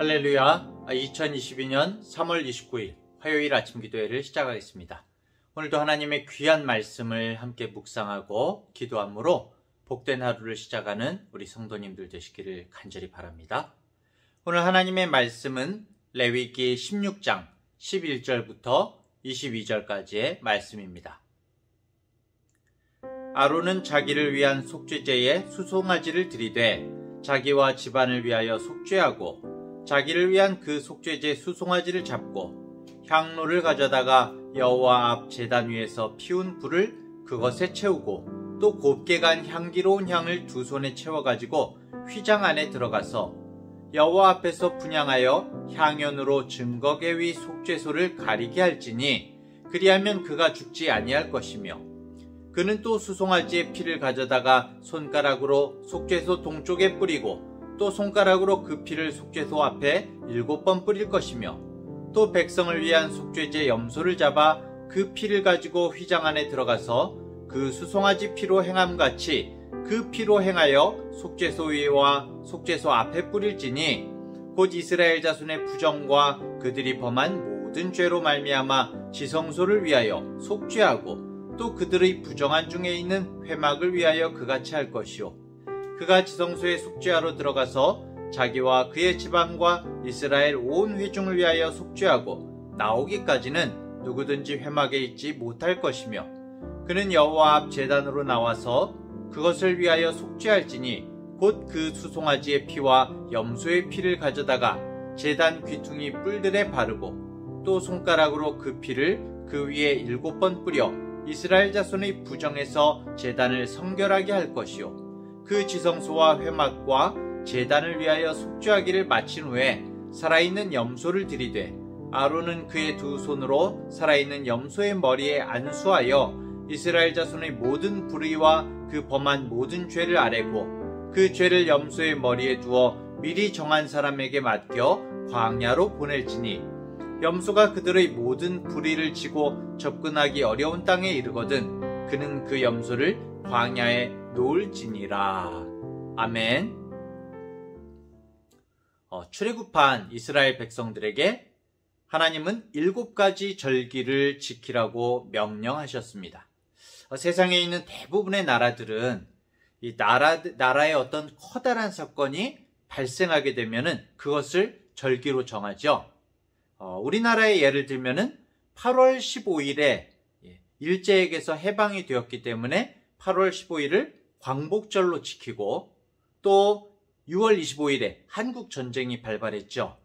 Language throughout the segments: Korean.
할렐루야. 2022년 3월 29일 화요일 아침 기도회를 시작하겠습니다. 오늘도 하나님의 귀한 말씀을 함께 묵상하고 기도함으로 복된 하루를 시작하는 우리 성도님들 되시기를 간절히 바랍니다. 오늘 하나님의 말씀은 레위기 16장 11절부터 22절까지의 말씀입니다. 아론은 자기를 위한 속죄제에 수송아지를 들이되 자기와 집안을 위하여 속죄하고 자기를 위한 그 속죄제 수송아지를 잡고 향로를 가져다가 여호와 앞 제단 위에서 피운 불을 그것에 채우고 또 곱게 간 향기로운 향을 두 손에 채워가지고 휘장 안에 들어가서 여호와 앞에서 분향하여 향연으로 증거계 위 속죄소를 가리게 할지니 그리하면 그가 죽지 아니할 것이며 그는 또 수송아지의 피를 가져다가 손가락으로 속죄소 동쪽에 뿌리고 또 손가락으로 그 피를 속죄소 앞에 7번 뿌릴 것이며 또 백성을 위한 속죄제 염소를 잡아 그 피를 가지고 휘장 안에 들어가서 그 수송아지 피로 행함같이 그 피로 행하여 속죄소 위와 속죄소 앞에 뿌릴지니 곧 이스라엘 자손의 부정과 그들이 범한 모든 죄로 말미암아 지성소를 위하여 속죄하고 또 그들의 부정한 중에 있는 회막을 위하여 그같이 할 것이요 그가 지성소에 속죄하러 들어가서 자기와 그의 집안과 이스라엘 온 회중을 위하여 속죄하고 나오기까지는 누구든지 회막에 있지 못할 것이며 그는 여호와 앞 제단으로 나와서 그것을 위하여 속죄할지니 곧 그 수송아지의 피와 염소의 피를 가져다가 제단 귀퉁이 뿔들에 바르고 또 손가락으로 그 피를 그 위에 7번 뿌려 이스라엘 자손의 부정에서 제단을 성결하게 할 것이요 그 지성소와 회막과 제단을 위하여 속죄하기를 마친 후에 살아있는 염소를 들이되 아론은 그의 두 손으로 살아있는 염소의 머리에 안수하여 이스라엘 자손의 모든 불의와 그 범한 모든 죄를 아뢰고 그 죄를 염소의 머리에 두어 미리 정한 사람에게 맡겨 광야로 보낼지니 염소가 그들의 모든 불의를 지고 접근하기 어려운 땅에 이르거든 그는 그 염소를 광야에 놓을지니라. 아멘. 출애굽한 이스라엘 백성들에게 하나님은 7가지 절기를 지키라고 명령하셨습니다. 세상에 있는 대부분의 나라들은 이 나라의 어떤 커다란 사건이 발생하게 되면은 그것을 절기로 정하죠. 우리나라의 예를 들면은 8월 15일에 일제에게서 해방이 되었기 때문에 8월 15일을 광복절로 지키고 또 6월 25일에 한국전쟁이 발발했죠.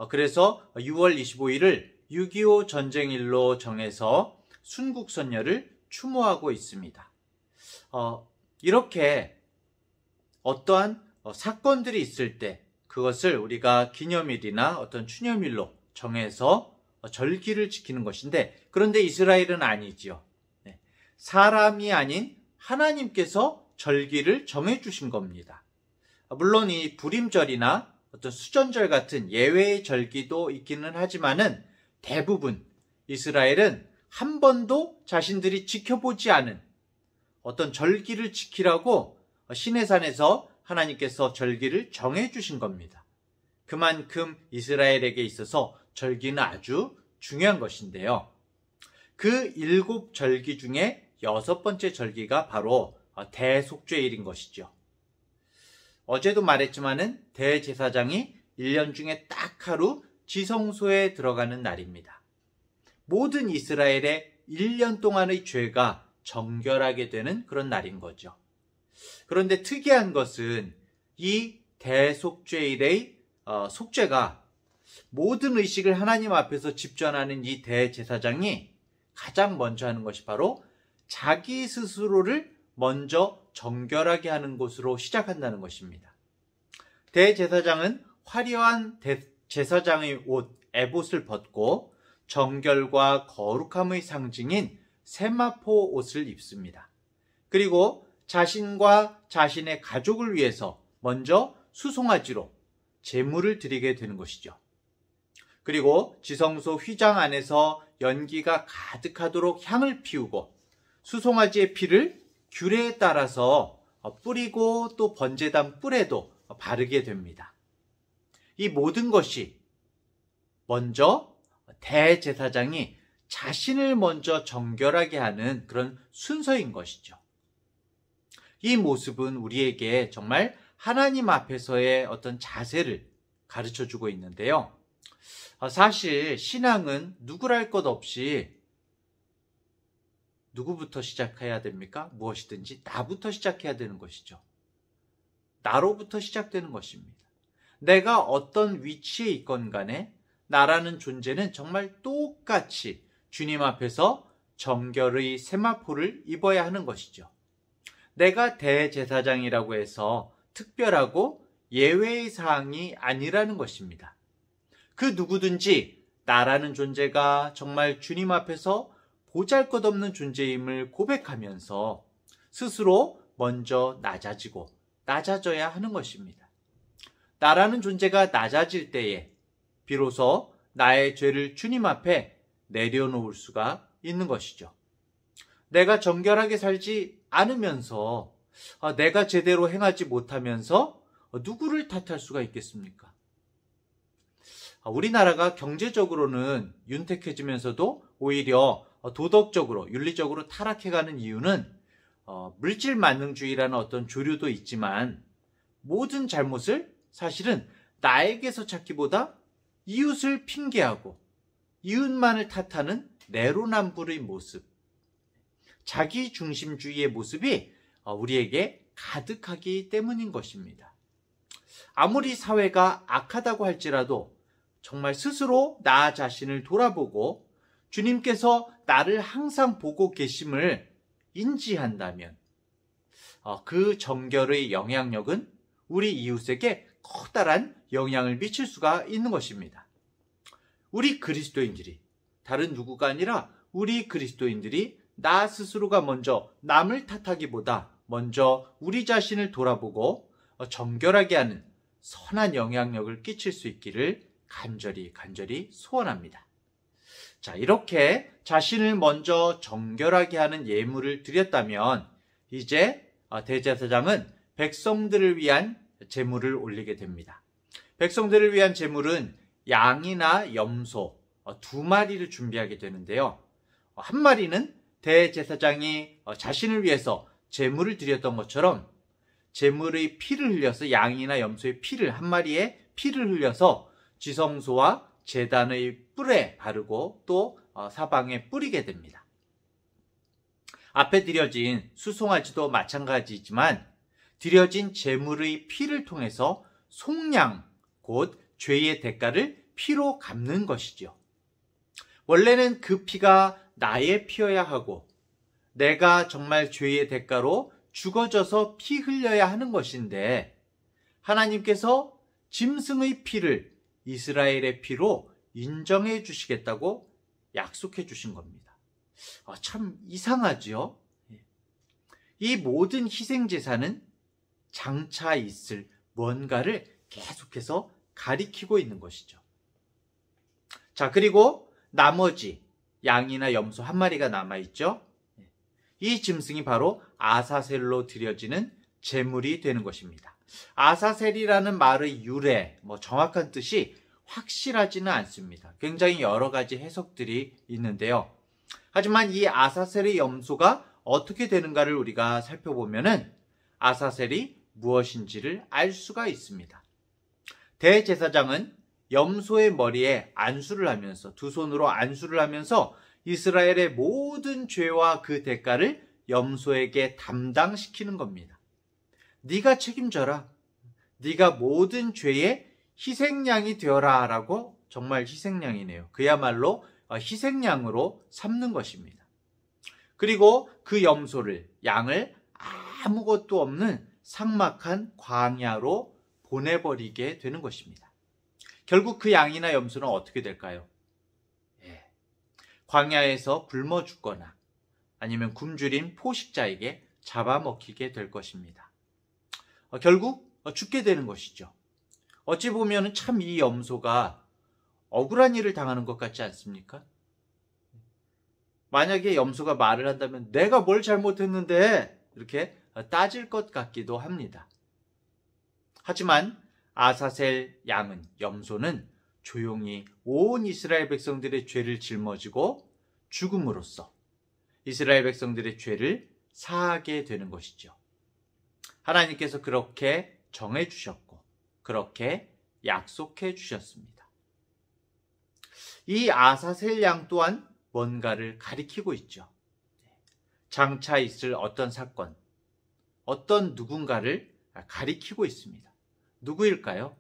그래서 6월 25일을 6.25 전쟁일로 정해서 순국선열을 추모하고 있습니다. 이렇게 어떠한 사건들이 있을 때 그것을 우리가 기념일이나 어떤 추념일로 정해서 절기를 지키는 것인데 그런데 이스라엘은 아니지요. 사람이 아닌 하나님께서 절기를 정해주신 겁니다. 물론 이 불임절이나 어떤 수전절 같은 예외의 절기도 있기는 하지만은 대부분 이스라엘은 한 번도 자신들이 지켜보지 않은 어떤 절기를 지키라고 시내산에서 하나님께서 절기를 정해주신 겁니다. 그만큼 이스라엘에게 있어서 절기는 아주 중요한 것인데요. 그 7절기 중에 6번째 절기가 바로 대속죄일인 것이죠. 어제도 말했지만은 대제사장이 1년 중에 딱 하루 지성소에 들어가는 날입니다. 모든 이스라엘의 1년 동안의 죄가 정결하게 되는 그런 날인 거죠. 그런데 특이한 것은 이 대속죄일의 속죄가 모든 의식을 하나님 앞에서 집전하는 이 대제사장이 가장 먼저 하는 것이 바로 자기 스스로를 먼저 정결하게 하는 것으로 시작한다는 것입니다. 대제사장은 화려한 제사장의 옷, 에봇을 벗고 정결과 거룩함의 상징인 세마포 옷을 입습니다. 그리고 자신과 자신의 가족을 위해서 먼저 수송아지로 제물을 드리게 되는 것이죠. 그리고 지성소 휘장 안에서 연기가 가득하도록 향을 피우고 수송아지의 피를 규례에 따라서 뿌리고 또 번제단 뿔에도 바르게 됩니다. 이 모든 것이 먼저 대제사장이 자신을 먼저 정결하게 하는 그런 순서인 것이죠. 이 모습은 우리에게 정말 하나님 앞에서의 어떤 자세를 가르쳐주고 있는데요. 사실 신앙은 누구랄 것 없이 누구부터 시작해야 됩니까? 무엇이든지 나부터 시작해야 되는 것이죠. 나로부터 시작되는 것입니다. 내가 어떤 위치에 있건 간에 나라는 존재는 정말 똑같이 주님 앞에서 정결의 세마포를 입어야 하는 것이죠. 내가 대제사장이라고 해서 특별하고 예외의 사항이 아니라는 것입니다. 그 누구든지 나라는 존재가 정말 주님 앞에서 보잘것없는 존재임을 고백하면서 스스로 먼저 낮아져야 하는 것입니다. 나라는 존재가 낮아질 때에 비로소 나의 죄를 주님 앞에 내려놓을 수가 있는 것이죠. 내가 정결하게 살지 않으면서 내가 제대로 행하지 못하면서 누구를 탓할 수가 있겠습니까? 우리나라가 경제적으로는 윤택해지면서도 오히려 도덕적으로 윤리적으로 타락해가는 이유는 물질 만능주의라는 어떤 조류도 있지만 모든 잘못을 사실은 나에게서 찾기보다 이웃을 핑계하고 이웃만을 탓하는 내로남불의 모습, 자기중심주의의 모습이 우리에게 가득하기 때문인 것입니다. 아무리 사회가 악하다고 할지라도 정말 스스로 나 자신을 돌아보고 주님께서 나를 항상 보고 계심을 인지한다면 그 정결의 영향력은 우리 이웃에게 커다란 영향을 미칠 수가 있는 것입니다. 우리 그리스도인들이 다른 누구가 아니라 우리 그리스도인들이 나 스스로가 먼저 남을 탓하기보다 먼저 우리 자신을 돌아보고 정결하게 하는 선한 영향력을 끼칠 수 있기를 간절히 소원합니다. 자, 이렇게 자신을 먼저 정결하게 하는 예물을 드렸다면 이제 대제사장은 백성들을 위한 제물을 올리게 됩니다. 백성들을 위한 제물은 양이나 염소 2마리를 준비하게 되는데요. 한 마리는 대제사장이 자신을 위해서 제물을 드렸던 것처럼 제물의 피를 흘려서 양이나 염소의 피를 한 마리의 피를 흘려서 지성소와 제단의 뿔에 바르고 또 사방에 뿌리게 됩니다. 앞에 드려진 수송아지도 마찬가지지만 드려진 제물의 피를 통해서 속량, 곧 죄의 대가를 피로 갚는 것이죠. 원래는 그 피가 나의 피여야 하고 내가 정말 죄의 대가로 죽어져서 피 흘려야 하는 것인데 하나님께서 짐승의 피를 이스라엘의 피로 인정해 주시겠다고 약속해 주신 겁니다. 참 이상하지요? 이 모든 희생제사는 장차 있을 뭔가를 계속해서 가리키고 있는 것이죠. 자, 그리고 나머지 양이나 염소 한 마리가 남아있죠. 이 짐승이 바로 아사셀로 드려지는 제물이 되는 것입니다. 아사셀이라는 말의 유래, 정확한 뜻이 확실하지는 않습니다. 굉장히 여러 가지 해석들이 있는데요. 하지만 이 아사셀의 염소가 어떻게 되는가를 우리가 살펴보면은 아사셀이 무엇인지를 알 수가 있습니다. 대제사장은 염소의 머리에 안수를 하면서 두 손으로 안수를 하면서 이스라엘의 모든 죄와 그 대가를 염소에게 담당시키는 겁니다. 네가 책임져라. 네가 모든 죄의 희생양이 되어라 라고. 정말 희생양이네요. 그야말로 희생양으로 삼는 것입니다. 그리고 그 염소를, 양을 아무것도 없는 삭막한 광야로 보내버리게 되는 것입니다. 결국 그 양이나 염소는 어떻게 될까요? 광야에서 굶어 죽거나 아니면 굶주린 포식자에게 잡아먹히게 될 것입니다. 결국 죽게 되는 것이죠. 어찌 보면 참 이 염소가 억울한 일을 당하는 것 같지 않습니까? 만약에 염소가 말을 한다면 내가 뭘 잘못했는데 이렇게 따질 것 같기도 합니다. 하지만 아사셀 양은 염소는 조용히 온 이스라엘 백성들의 죄를 짊어지고 죽음으로써 이스라엘 백성들의 죄를 사하게 되는 것이죠. 하나님께서 그렇게 정해주셨고 그렇게 약속해 주셨습니다. 이 아사셀 양 또한 뭔가를 가리키고 있죠. 장차 있을 어떤 사건, 어떤 누군가를 가리키고 있습니다. 누구일까요?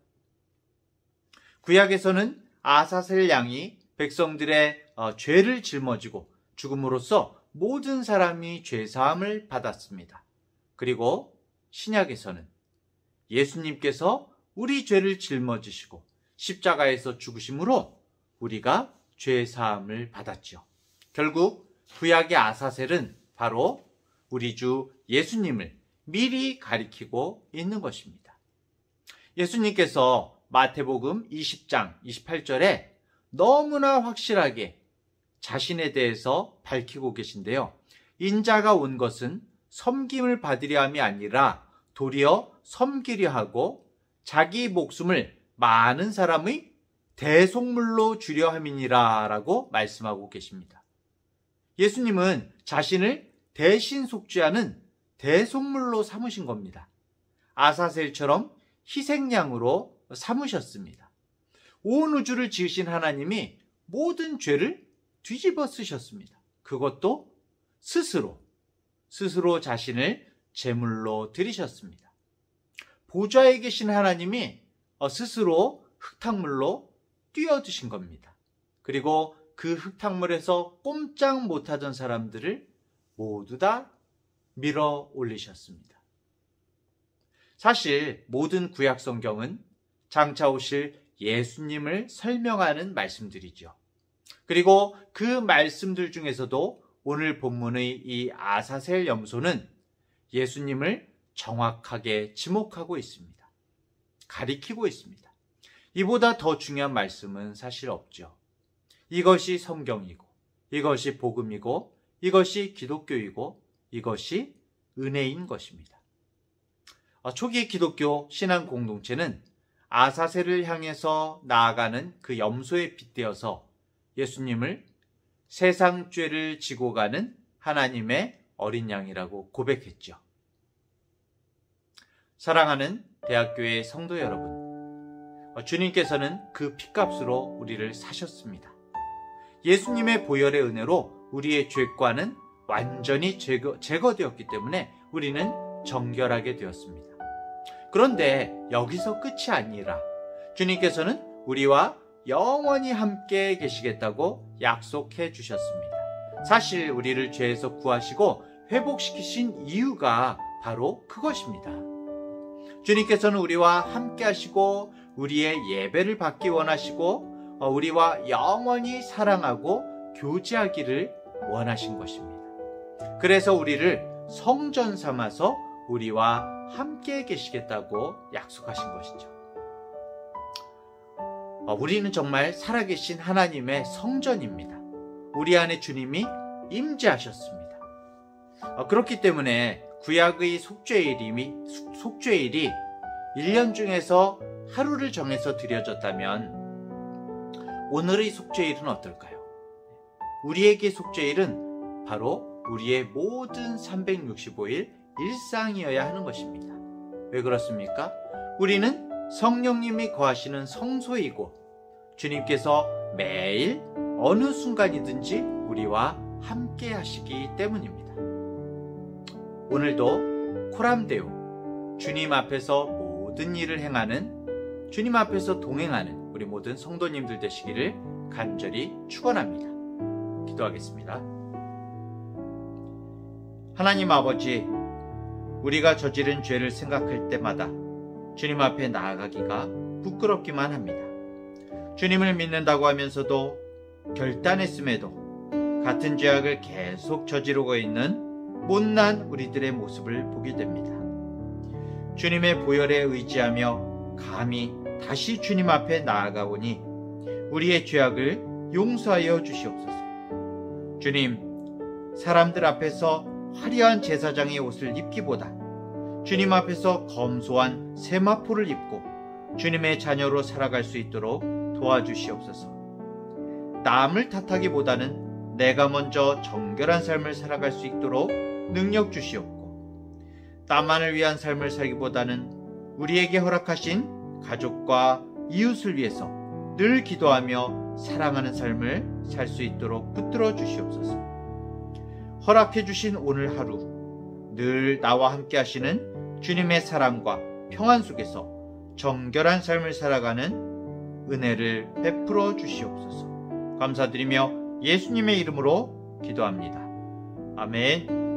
구약에서는 아사셀 양이 백성들의 죄를 짊어지고 죽음으로써 모든 사람이 죄사함을 받았습니다. 그리고 신약에서는 예수님께서 우리 죄를 짊어지시고 십자가에서 죽으심으로 우리가 죄사함을 받았죠. 결국 구약의 아사셀은 바로 우리 주 예수님을 미리 가리키고 있는 것입니다. 예수님께서 마태복음 20장 28절에 너무나 확실하게 자신에 대해서 밝히고 계신데요. 인자가 온 것은 섬김을 받으려 함이 아니라 도리어 섬기려 하고 자기 목숨을 많은 사람의 대속물로 주려 함이니라 라고 말씀하고 계십니다. 예수님은 자신을 대신 속죄하는 대속물로 삼으신 겁니다. 아사셀처럼 희생양으로 삼으셨습니다. 온 우주를 지으신 하나님이 모든 죄를 뒤집어 쓰셨습니다. 그것도 스스로 자신을 제물로 드리셨습니다. 보좌에 계신 하나님이 스스로 흙탕물로 뛰어드신 겁니다. 그리고 그 흙탕물에서 꼼짝 못하던 사람들을 모두 다 밀어 올리셨습니다. 사실 모든 구약 성경은 장차 오실 예수님을 설명하는 말씀들이죠. 그리고 그 말씀들 중에서도 오늘 본문의 이 아사셀 염소는 예수님을 정확하게 지목하고 있습니다. 가리키고 있습니다. 이보다 더 중요한 말씀은 사실 없죠. 이것이 성경이고, 이것이 복음이고, 이것이 기독교이고, 이것이 은혜인 것입니다. 초기 기독교 신앙 공동체는 아사셀을 향해서 나아가는 그 염소에 빗대어서 예수님을 세상 죄를 지고 가는 하나님의 어린 양이라고 고백했죠. 사랑하는 대학교의 성도 여러분, 주님께서는 그 핏값으로 우리를 사셨습니다. 예수님의 보혈의 은혜로 우리의 죄과는 완전히 제거되었기 때문에 우리는 정결하게 되었습니다. 그런데 여기서 끝이 아니라 주님께서는 우리와 영원히 함께 계시겠다고 약속해 주셨습니다. 사실 우리를 죄에서 구하시고 회복시키신 이유가 바로 그것입니다. 주님께서는 우리와 함께 하시고 우리의 예배를 받기 원하시고 우리와 영원히 사랑하고 교제하기를 원하신 것입니다. 그래서 우리를 성전 삼아서 우리와 함께 계시겠다고 약속하신 것이죠. 우리는 정말 살아계신 하나님의 성전입니다. 우리 안에 주님이 임재하셨습니다. 그렇기 때문에 구약의 속죄일이 1년 중에서 하루를 정해서 드려졌다면 오늘의 속죄일은 어떨까요? 우리에게 속죄일은 바로 우리의 모든 365일 일상이어야 하는 것입니다. 왜 그렇습니까? 우리는 성령님이 거하시는 성소이고 주님께서 매일 어느 순간이든지 우리와 함께 하시기 때문입니다. 오늘도 코람데오, 주님 앞에서 모든 일을 행하는, 주님 앞에서 동행하는 우리 모든 성도님들 되시기를 간절히 축원합니다. 기도하겠습니다. 하나님 아버지, 우리가 저지른 죄를 생각할 때마다 주님 앞에 나아가기가 부끄럽기만 합니다. 주님을 믿는다고 하면서도 결단했음에도 같은 죄악을 계속 저지르고 있는 못난 우리들의 모습을 보게 됩니다. 주님의 보혈에 의지하며 감히 다시 주님 앞에 나아가오니 우리의 죄악을 용서하여 주시옵소서. 주님, 사람들 앞에서 화려한 제사장의 옷을 입기보다 주님 앞에서 검소한 세마포를 입고 주님의 자녀로 살아갈 수 있도록 도와주시옵소서. 남을 탓하기보다는 내가 먼저 정결한 삶을 살아갈 수 있도록 능력 주시옵고, 나만을 위한 삶을 살기보다는 우리에게 허락하신 가족과 이웃을 위해서 늘 기도하며 사랑하는 삶을 살 수 있도록 붙들어 주시옵소서. 허락해 주신 오늘 하루, 늘 나와 함께 하시는 주님의 사랑과 평안 속에서 정결한 삶을 살아가는 은혜를 베풀어 주시옵소서. 감사드리며 예수님의 이름으로 기도합니다. 아멘.